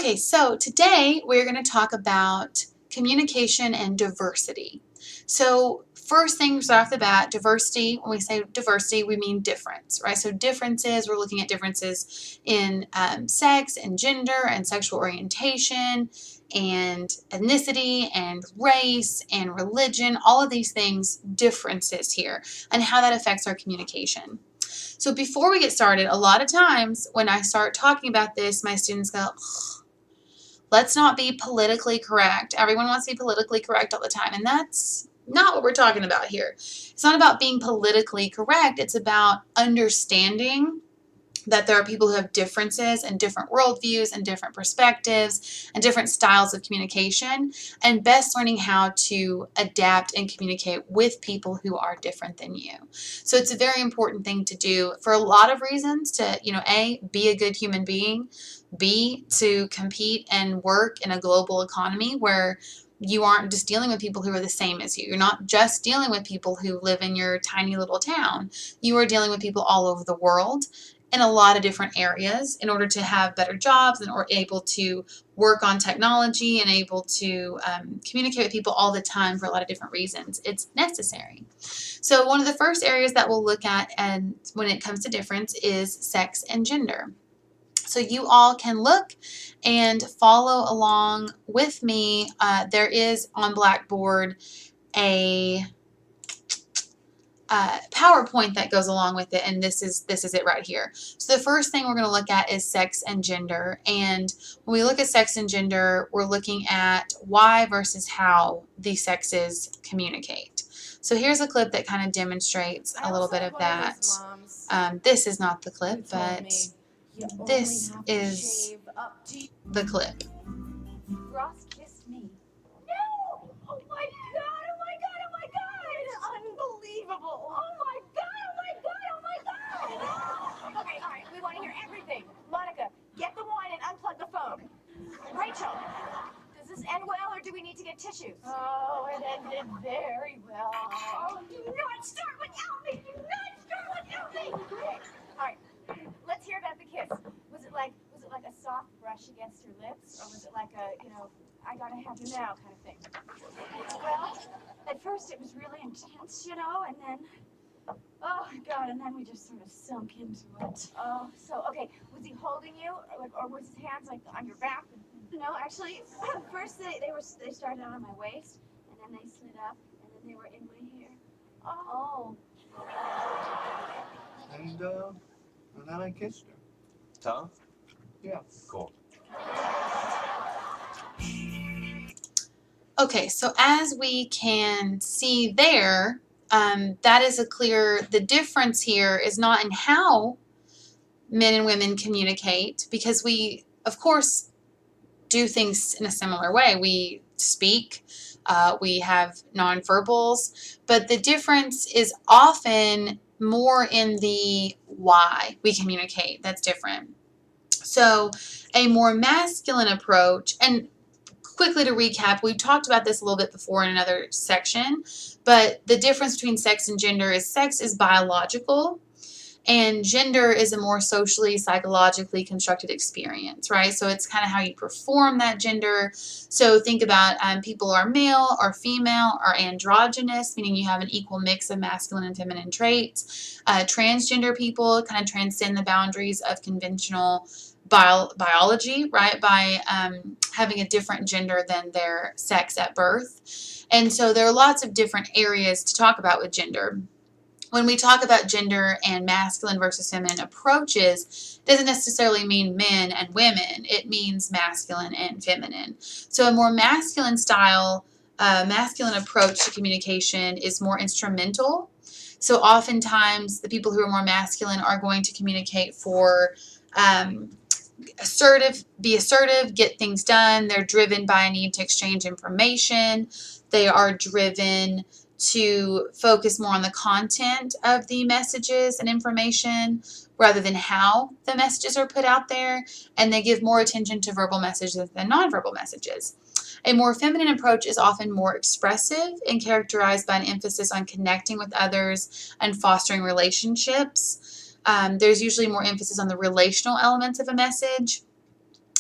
Okay, so today we're going to talk about communication and diversity. So first things right off the bat, diversity, when we say diversity, we mean difference, right? So differences, we're looking at differences in sex and gender and sexual orientation and ethnicity and race and religion, all of these things, differences here, and how that affects our communication. So before we get started, a lot of times when I start talking about this, my students go, let's not be politically correct. Everyone wants to be politically correct all the time, and that's not what we're talking about here. It's not about being politically correct. It's about understanding that there are people who have differences and different worldviews and different perspectives and different styles of communication, and best learning how to adapt and communicate with people who are different than you. So it's a very important thing to do for a lot of reasons to, A, be a good human being, B, to compete and work in a global economy where you aren't just dealing with people who are the same as you. You're not just dealing with people who live in your tiny little town. You are dealing with people all over the world in a lot of different areas in order to have better jobs and or able to work on technology and able to communicate with people all the time for a lot of different reasons. It's necessary. So one of the first areas that we'll look at and when it comes to difference is sex and gender. So you all can look and follow along with me. There is on Blackboard a PowerPoint that goes along with it, and this is it right here. So the first thing we're going to look at is sex and gender, and when we look at sex and gender, we're looking at why versus how these sexes communicate. So here's a clip that kind of demonstrates a little bit of that. This is not the clip, but this is the clip. Ross kissed me. No! Oh my god, oh my god, oh my god! It's unbelievable! Oh my god, oh my god, oh my god! Okay, alright, we want to hear everything. Monica, get the wine and unplug the phone. Rachel, does this end well or do we need to get tissues? Oh, it ended very well. Oh, do not start without me! Do not start without me! Okay, alright, let's hear about the kiss. Was it like a soft brush against her lips, or was it like a, I gotta have you now kind of thing? Well, at first it was really intense, and then, oh God, and then we just sort of sunk into it. Oh, so, okay, was he holding you, or was his hands like on your back? No, actually, first they started on my waist, and then they slid up, and then they were in my hair. Oh. And then I kissed her. Tough? Yeah. Cool. Okay, so as we can see there, that is the difference here is not in how men and women communicate, because we, of course, do things in a similar way. We speak, we have nonverbals, but the difference is often more in the why we communicate. That's different. So a more masculine approach, and quickly to recap, we've talked about this a little bit before in another section, but the difference between sex and gender is sex is biological and gender is a more socially, psychologically constructed experience, right? So it's kind of how you perform that gender. So think about people are male or female or androgynous, meaning you have an equal mix of masculine and feminine traits. Transgender people kind of transcend the boundaries of conventional biology, right, by having a different gender than their sex at birth. And so there are lots of different areas to talk about with gender. When we talk about gender and masculine versus feminine approaches, it doesn't necessarily mean men and women. It means masculine and feminine. So a more masculine style, masculine approach to communication is more instrumental. So oftentimes the people who are more masculine are going to communicate for be assertive, get things done. They're driven by a need to exchange information. They are driven to focus more on the content of the messages and information rather than how the messages are put out there, and they give more attention to verbal messages than nonverbal messages. A more feminine approach is often more expressive and characterized by an emphasis on connecting with others and fostering relationships. There's usually more emphasis on the relational elements of a message.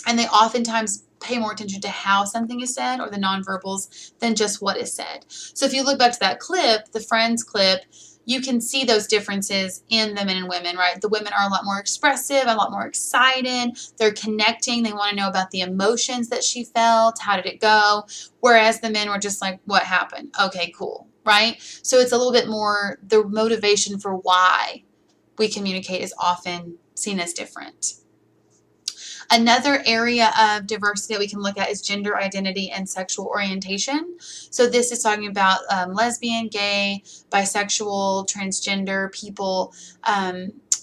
And they oftentimes pay more attention to how something is said or the nonverbals than just what is said. So if you look back to that clip, the Friends clip, you can see those differences in the men and women, right? The women are a lot more expressive, a lot more excited. They're connecting. They want to know about the emotions that she felt. How did it go? Whereas the men were just like, what happened? Okay, cool, right? So it's a little bit more, the motivation for why we communicate is often seen as different. Another area of diversity that we can look at is gender identity and sexual orientation. So this is talking about lesbian, gay, bisexual, transgender people,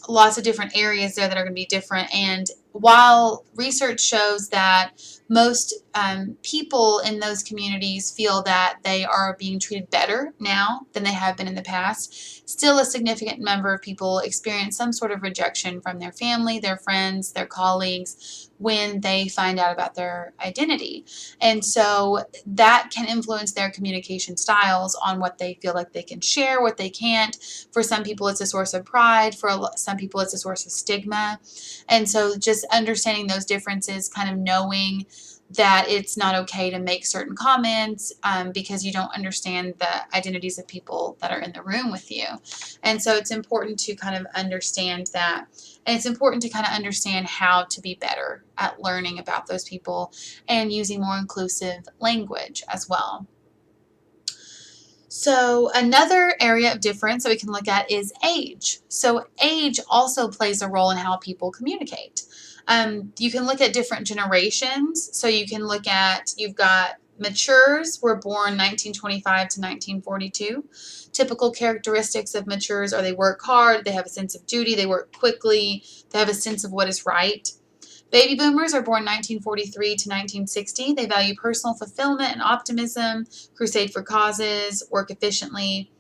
lots of different areas there that are going to be different. And while research shows that most people in those communities feel that they are being treated better now than they have been in the past, still a significant number of people experience some sort of rejection from their family, their friends, their colleagues when they find out about their identity. And so that can influence their communication styles on what they feel like they can share, what they can't. For some people, it's a source of pride. For some people, it's a source of stigma. And so just understanding those differences, kind of knowing that it's not okay to make certain comments because you don't understand the identities of people that are in the room with you. And so it's important to kind of understand that. And it's important to kind of understand how to be better at learning about those people and using more inclusive language as well. So another area of difference that we can look at is age. So age also plays a role in how people communicate. You can look at different generations. So you can look at, you've got matures were born 1925 to 1942. Typical characteristics of matures are they work hard, they have a sense of duty, they work quickly, they have a sense of what is right. Baby boomers are born 1943 to 1960. They value personal fulfillment and optimism, crusade for causes, work efficiently.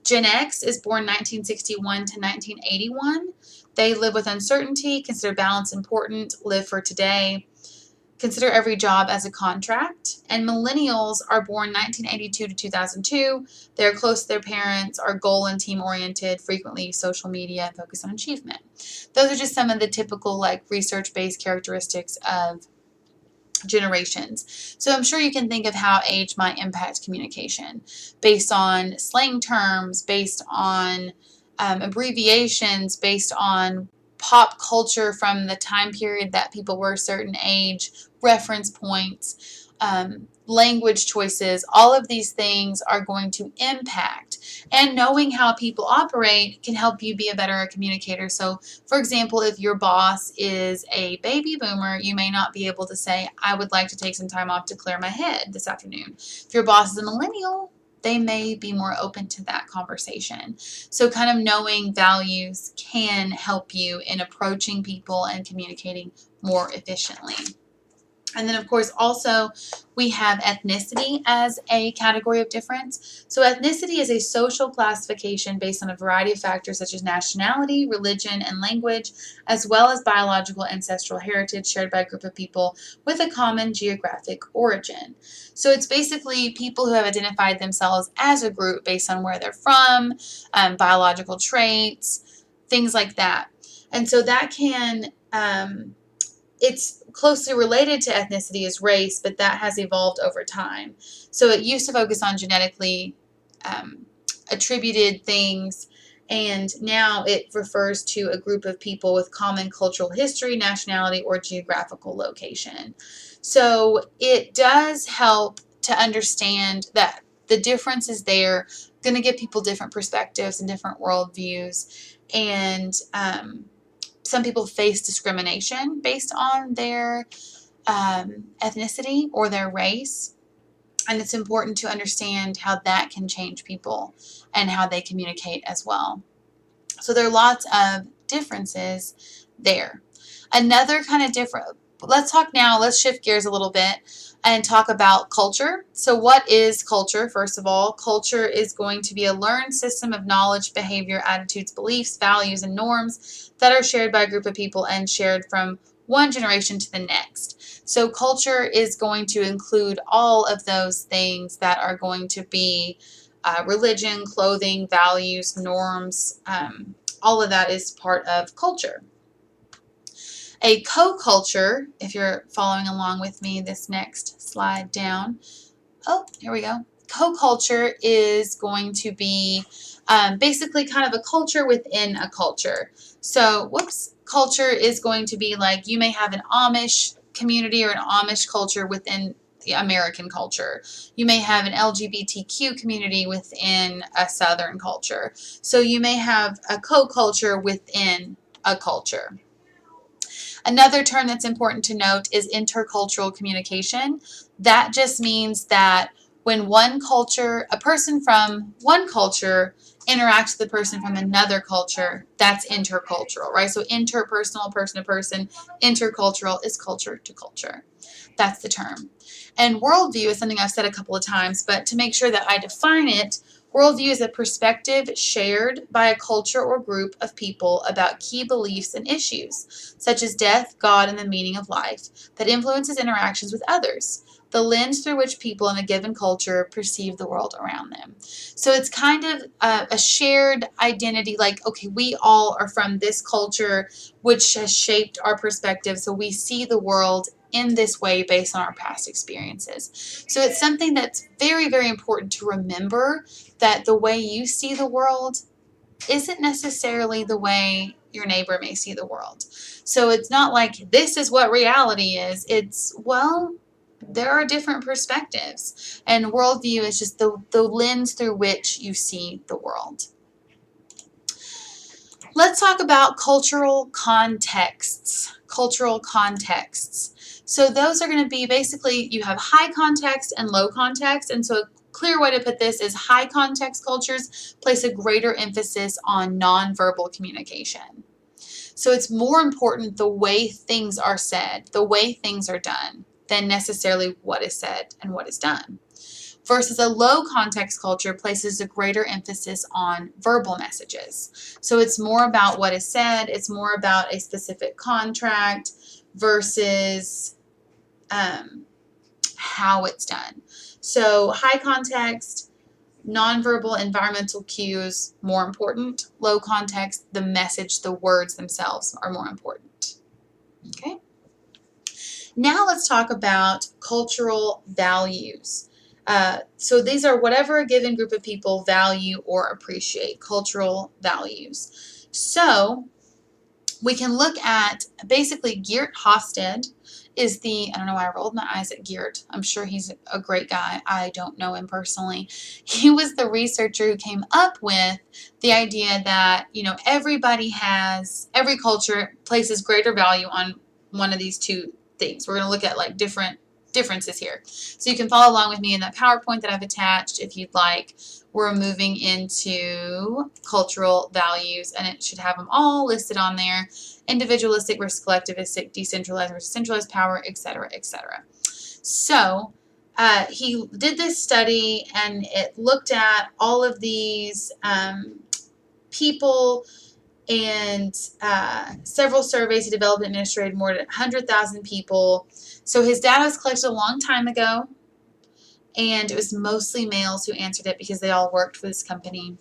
Gen X is born 1961 to 1981. They live with uncertainty, consider balance important, live for today, consider every job as a contract. And millennials are born 1982 to 2002. They're close to their parents, are goal and team oriented, frequently use social media, and focus on achievement. Those are just some of the typical research-based characteristics of generations. So I'm sure you can think of how age might impact communication based on slang terms, based on abbreviations, based on pop culture from the time period that people were a certain age, reference points, language choices. All of these things are going to impact. And knowing how people operate can help you be a better communicator. So, for example, if your boss is a baby boomer, you may not be able to say, I would like to take some time off to clear my head this afternoon. If your boss is a millennial, they may be more open to that conversation. So kind of knowing values can help you in approaching people and communicating more efficiently. And then, of course, also we have ethnicity as a category of difference. So ethnicity is a social classification based on a variety of factors such as nationality, religion, and language, as well as biological ancestral heritage shared by a group of people with a common geographic origin. So it's basically people who have identified themselves as a group based on where they're from, biological traits, things like that. And so that can... it's closely related to ethnicity as race, but that has evolved over time. So it used to focus on genetically attributed things, and now it refers to a group of people with common cultural history, nationality, or geographical location. So it does help to understand that the difference is there, going to give people different perspectives and different worldviews, and some people face discrimination based on their ethnicity or their race. And it's important to understand how that can change people and how they communicate as well. So there are lots of differences there. Another kind of different, let's shift gears a little bit and talk about culture. So what is culture? First of all, culture is going to be a learned system of knowledge, behavior, attitudes, beliefs, values, and norms that are shared by a group of people and shared from one generation to the next. So culture is going to include all of those things that are going to be religion, clothing, values, norms, all of that is part of culture. A co-culture, if you're following along with me, this next slide down. Oh, here we go. Co-culture is going to be basically kind of a culture within a culture. So, culture is going to be like you may have an Amish community or an Amish culture within the American culture. You may have an LGBTQ community within a Southern culture. So you may have a co-culture within a culture. Another term that's important to note is intercultural communication. That just means that when one culture, a person from one culture interacts with a person from another culture, that's intercultural, right? So interpersonal, person to person, intercultural is culture to culture. That's the term. And worldview is something I've said a couple of times, but to make sure that I define it, worldview is a perspective shared by a culture or group of people about key beliefs and issues, such as death, God, and the meaning of life, that influences interactions with others, the lens through which people in a given culture perceive the world around them. So it's kind of a shared identity, like, okay, we all are from this culture, which has shaped our perspective, so we see the world in this way based on our past experiences. So it's something that's very, very important to remember, that the way you see the world isn't necessarily the way your neighbor may see the world. So it's not like this is what reality is. It's, well, there are different perspectives. And worldview is just the lens through which you see the world. Let's talk about cultural contexts. Cultural contexts. So those are going to be basically, you have high context and low context. And so a clear way to put this is high context cultures place a greater emphasis on nonverbal communication. So it's more important the way things are said, the way things are done, than necessarily what is said and what is done. Versus a low context culture places a greater emphasis on verbal messages. So it's more about what is said, it's more about a specific contract versus how it's done. So high context, nonverbal environmental cues, more important. Low context, the message, the words themselves are more important. Okay. Now let's talk about cultural values. So these are whatever a given group of people value or appreciate, cultural values. So we can look at basically Geert Hofstede is I don't know why I rolled my eyes at Geert. I'm sure he's a great guy. I don't know him personally. He was the researcher who came up with the idea that, every culture places greater value on one of these two things. We're going to look at like differences here. So you can follow along with me in that PowerPoint that I've attached if you'd like. We're moving into cultural values, and it should have them all listed on there. Individualistic versus collectivistic, decentralized versus centralized power, etc., etc. So he did this study, and it looked at all of these people and several surveys. He developed and administrated more than 100,000 people. So his data was collected a long time ago, and it was mostly males who answered it because they all worked for this company.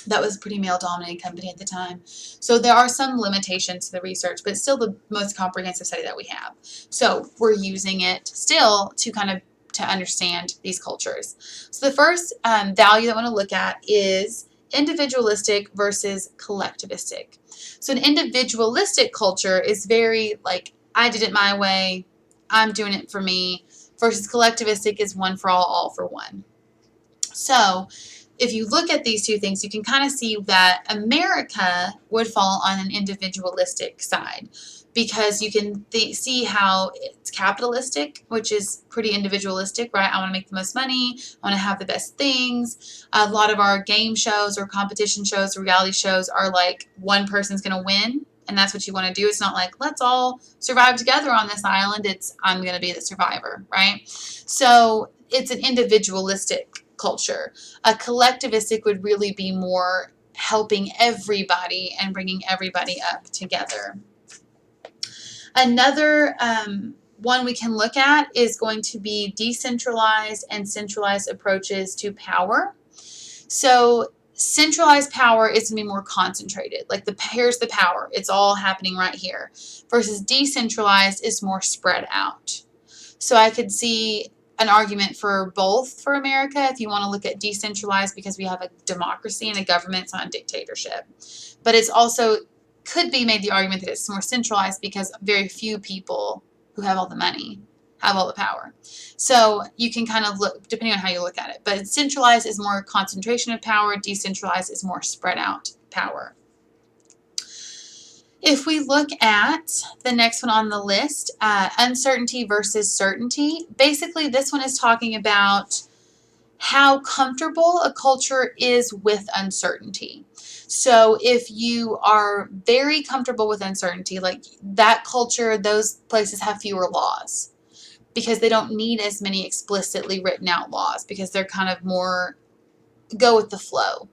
That was a pretty male-dominated company at the time. So there are some limitations to the research, but it's still the most comprehensive study that we have. So we're using it still to to understand these cultures. So the first value that I want to look at is individualistic versus collectivistic. So an individualistic culture is very like, I did it my way, I'm doing it for me, versus collectivistic is one for all for one. So if you look at these two things, you can kind of see that America would fall on an individualistic side, because you can see how it's capitalistic, which is pretty individualistic, right? I want to make the most money. I want to have the best things. A lot of our game shows or competition shows or reality shows are like one person's going to win, and that's what you want to do. It's not like, let's all survive together on this island. It's, I'm going to be the survivor, right? So it's an individualistic culture. A collectivistic would really be more helping everybody and bringing everybody up together. Another one we can look at is going to be decentralized and centralized approaches to power. So centralized power is going to be more concentrated. Like here's the power. It's all happening right here. Versus decentralized is more spread out. So I could see an argument for both for America if you want to look at decentralized because we have a democracy and a government, it's not a dictatorship. But it's also could be made the argument that it's more centralized because very few people who have all the money have all the power. So you can kind of look, depending on how you look at it. But centralized is more concentration of power. Decentralized is more spread out power. If we look at the next one on the list, uncertainty versus certainty, basically this one is talking about how comfortable a culture is with uncertainty. So if you are very comfortable with uncertainty, like that culture, those places have fewer laws because they don't need as many explicitly written out laws because they're kind of more go with the flow.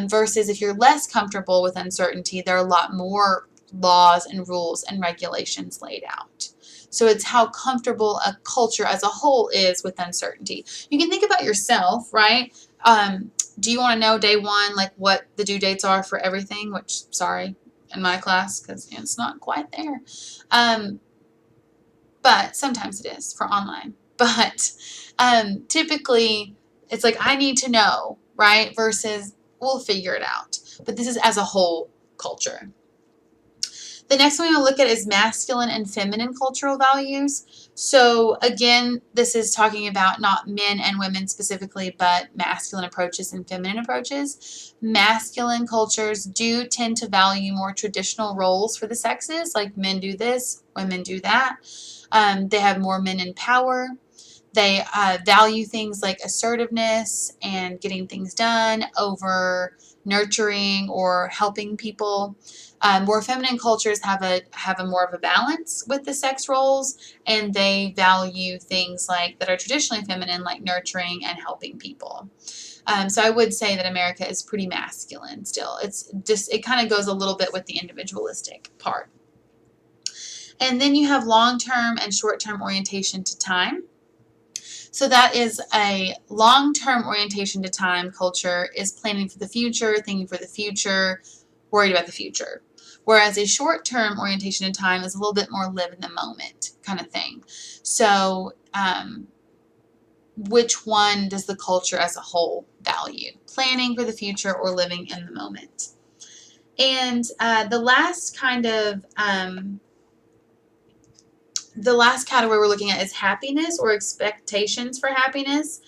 Versus if you're less comfortable with uncertainty, there are a lot more laws and rules and regulations laid out. So it's how comfortable a culture as a whole is with uncertainty. You can think about yourself, right? Do you want to know day one, like what the due dates are for everything? Which, sorry, in my class, because it's not quite there. But sometimes it is for online. But typically, it's like, I need to know, right? Versus, we'll figure it out. But this is as a whole culture. The next one we'll look at is masculine and feminine cultural values. So again, this is talking about not men and women specifically, but masculine approaches and feminine approaches. Masculine cultures do tend to value more traditional roles for the sexes, like men do this, women do that. They have more men in power. They value things like assertiveness and getting things done over nurturing or helping people. More feminine cultures have a more of a balance with the sex roles, and they value things like that are traditionally feminine, like nurturing and helping people. So I would say that America is pretty masculine still. It's just, it kind of goes a little bit with the individualistic part. And then you have long-term and short-term orientation to time. So that is a long-term orientation to time culture is planning for the future, thinking for the future, worried about the future. Whereas a short-term orientation to time is a little bit more live in the moment kind of thing. So which one does the culture as a whole value? Planning for the future or living in the moment? And the last category we're looking at is happiness or expectations for happiness.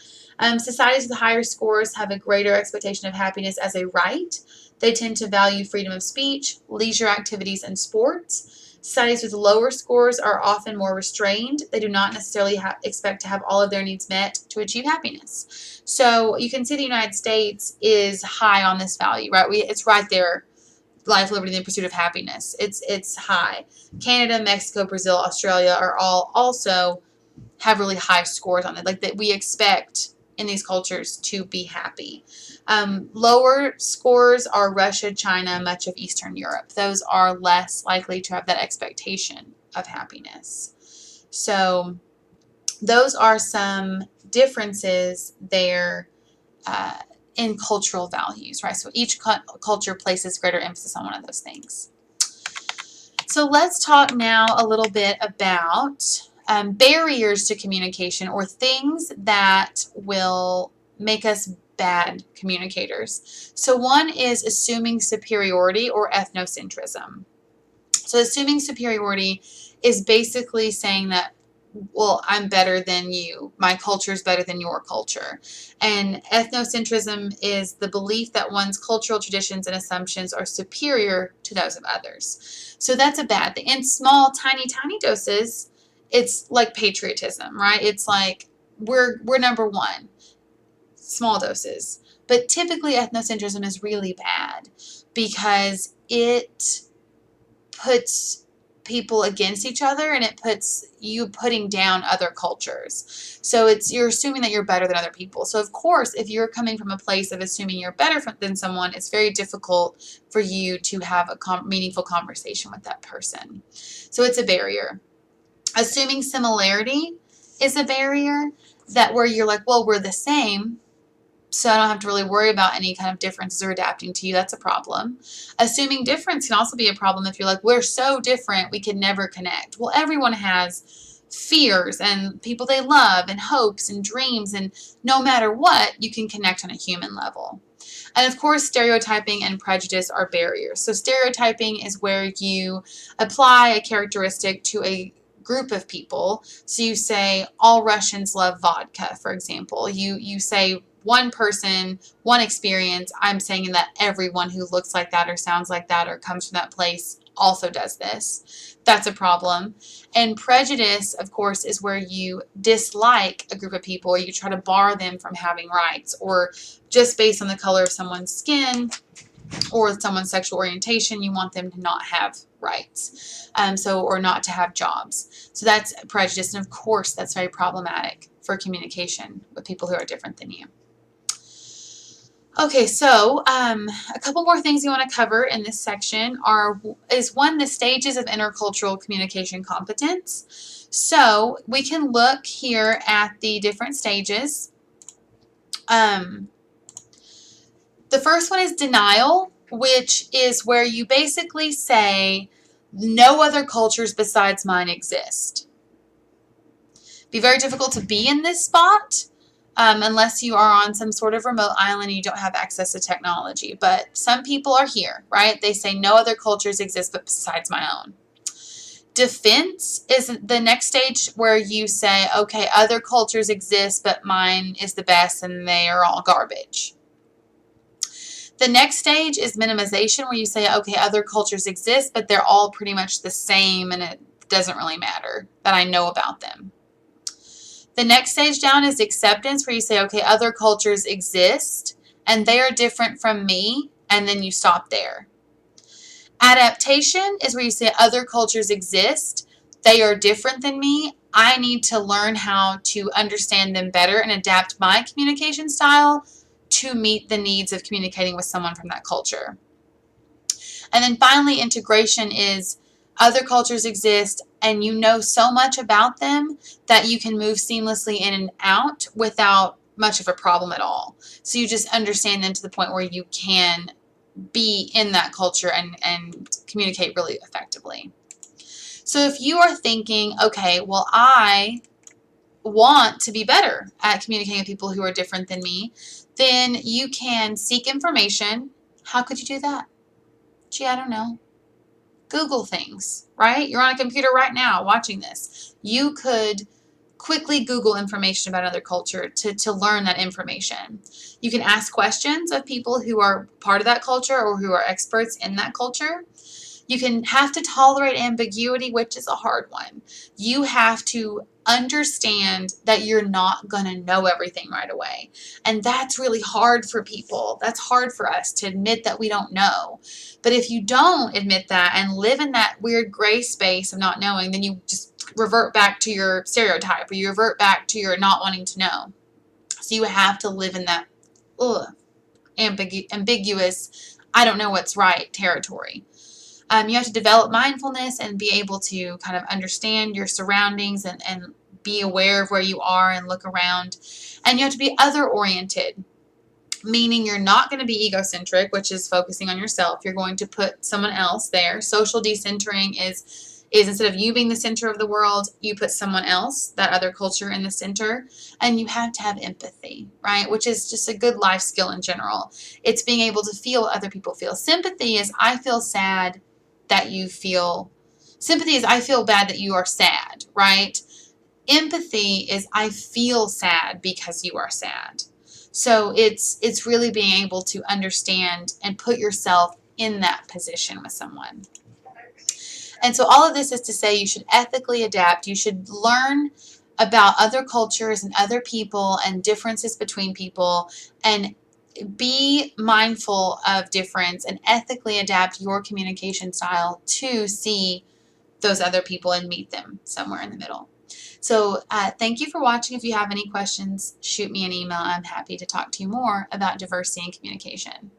Societies with higher scores have a greater expectation of happiness as a right. They tend to value freedom of speech, leisure activities, and sports. Societies with lower scores are often more restrained. They do not necessarily expect to have all of their needs met to achieve happiness. So you can see the United States is high on this value, right? It's right there. Life, liberty, and the pursuit of happiness. It's high. Canada, Mexico, Brazil, Australia are all also have really high scores on it. Like that we expect in these cultures to be happy. Lower scores are Russia, China, much of Eastern Europe. Those are less likely to have that expectation of happiness. So those are some differences there in cultural values, right? So each culture places greater emphasis on one of those things. So let's talk now a little bit about barriers to communication or things that will make us bad communicators. So one is assuming superiority or ethnocentrism. So assuming superiority is basically saying that, well, I'm better than you. My culture is better than your culture. And ethnocentrism is the belief that one's cultural traditions and assumptions are superior to those of others. So that's a bad thing. In small, tiny, tiny doses, it's like patriotism, right? It's like we're number one. Small doses. But typically ethnocentrism is really bad because it puts people against each other and it puts you putting down other cultures. So you're assuming that you're better than other people. So of course, if you're coming from a place of assuming you're better than someone, it's very difficult for you to have a meaningful conversation with that person. So it's a barrier. Assuming similarity is a barrier that where you're like, well, we're the same. so I don't have to really worry about any kind of differences or adapting to you. That's a problem. Assuming difference can also be a problem if you're like, we're so different, we can never connect. Well, everyone has fears and people they love and hopes and dreams, and no matter what, you can connect on a human level. And of course, stereotyping and prejudice are barriers. So stereotyping is where you apply a characteristic to a group of people. So you say all Russians love vodka, for example. You say one person, one experience. I'm saying that everyone who looks like that or sounds like that or comes from that place also does this. That's a problem. And prejudice, of course, is where you dislike a group of people or you try to bar them from having rights, or just based on the color of someone's skin or someone's sexual orientation, you want them to not have rights, or not to have jobs. So that's prejudice, and of course that's very problematic for communication with people who are different than you. Okay, so a couple more things you want to cover in this section is one, the stages of intercultural communication competence. So we can look here at the different stages. The first one is denial, which is where you basically say, no other cultures besides mine exist. Be very difficult to be in this spot unless you are on some sort of remote island and you don't have access to technology. But some people are here, right? They say no other cultures exist but besides my own. Defense is the next stage where you say, okay, other cultures exist, but mine is the best and they are all garbage. The next stage is minimization, where you say, okay, other cultures exist, but they're all pretty much the same and it doesn't really matter that I know about them. The next stage down is acceptance, where you say, okay, other cultures exist and they are different from me, and then you stop there. Adaptation is where you say other cultures exist, they are different than me, I need to learn how to understand them better and adapt my communication style to meet the needs of communicating with someone from that culture. And then finally, integration is other cultures exist and you know so much about them that you can move seamlessly in and out without much of a problem at all. So you just understand them to the point where you can be in that culture and communicate really effectively. So if you are thinking, okay, well, I want to be better at communicating with people who are different than me, then you can seek information. How could you do that? Gee, I don't know. Google things, right? You're on a computer right now watching this. You could quickly Google information about another culture to learn that information. You can ask questions of people who are part of that culture or who are experts in that culture. You can have to tolerate ambiguity, which is a hard one. You have to understand that you're not going to know everything right away. And that's really hard for people. That's hard for us to admit that we don't know. But if you don't admit that and live in that weird gray space of not knowing, then you just revert back to your stereotype, or you revert back to your not wanting to know. So you have to live in that ambiguous, I don't know what's right territory. You have to develop mindfulness and be able to kind of understand your surroundings and be aware of where you are and look around. And you have to be other-oriented, meaning you're not going to be egocentric, which is focusing on yourself. You're going to put someone else there. Social decentering is instead of you being the center of the world, you put someone else, that other culture, in the center. And you have to have empathy, right? Which is just a good life skill in general. It's being able to feel what other people feel. Sympathy is I feel sad that you feel. Sympathy is I feel bad that you are sad, right? Empathy is I feel sad because you are sad. So it's really being able to understand and put yourself in that position with someone. And so all of this is to say you should ethically adapt. You should learn about other cultures and other people and differences between people, and be mindful of difference and ethically adapt your communication style to see those other people and meet them somewhere in the middle. So thank you for watching. If you have any questions, shoot me an email. I'm happy to talk to you more about diversity and communication.